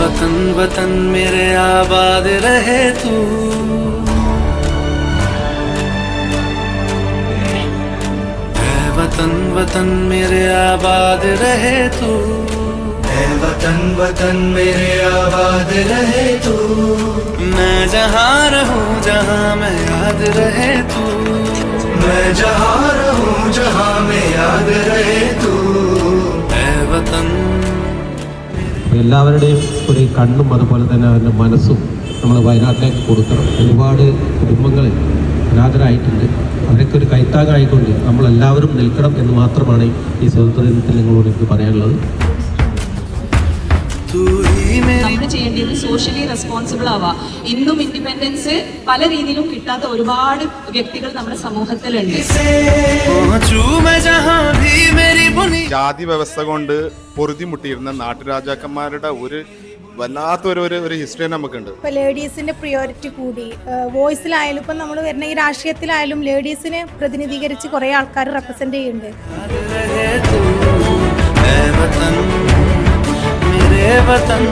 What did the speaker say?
वतन वतन मेरे आबाद रहे तू, ऐ वतन वतन मेरे आबाद रहे तू, ऐ वतन वतन मेरे आबाद रहे तू। मैं जहाँ रहूँ जहाँ मैं याद रहे तू, मैं जहाँ रहूँ जहाँ मैं याद रहे तू, ऐ वतन। എല്ലാവരുടെയും ഒരു കണ്ണും അതുപോലെ തന്നെ അവരുടെ മനസ്സും നമ്മൾ വയനാട്ടിലേക്ക് കൊടുക്കണം. ഒരുപാട് കുടുംബങ്ങൾ അനാഥരായിട്ടുണ്ട്. അവരൊക്കെ ഒരു കൈത്താങ്ങായിക്കൊണ്ട് നമ്മളെല്ലാവരും നിൽക്കണം എന്ന് മാത്രമാണ് ഈ സ്വാതന്ത്ര്യ ദിനത്തിൽ നിങ്ങളോട് എനിക്ക് പറയാനുള്ളത്. നമ്മൾ ചെയ്യേണ്ടത് സോഷ്യലി റെസ്പോൺസിബിൾ ആവുക. ഇന്നും ഇൻഡിപെൻഡൻസ് പല രീതിയിലും കിട്ടാത്ത ഒരുപാട് വ്യക്തികൾ നമ്മുടെ സമൂഹത്തിലുണ്ട്. ജാതി വ്യവസ്ഥ കൊണ്ട് പൊറുതിമുട്ടിയിരുന്ന നാട്ടുരാജാക്കന്മാരുടെ ഒരു വല്ലാത്തൊരു ഹിസ്റ്ററി നമുക്കുണ്ട്. ഇപ്പൊ ലേഡീസിന്റെ പ്രിയോറിറ്റി കൂടി, വോയിസിലായാലും ഇപ്പം നമ്മൾ വരുന്ന ഈ രാഷ്ട്രീയത്തിലായാലും ലേഡീസിനെ പ്രതിനിധീകരിച്ച് കുറെ ആൾക്കാർ റെപ്രസെന്റ് ചെയ്യുന്നുണ്ട്. वतन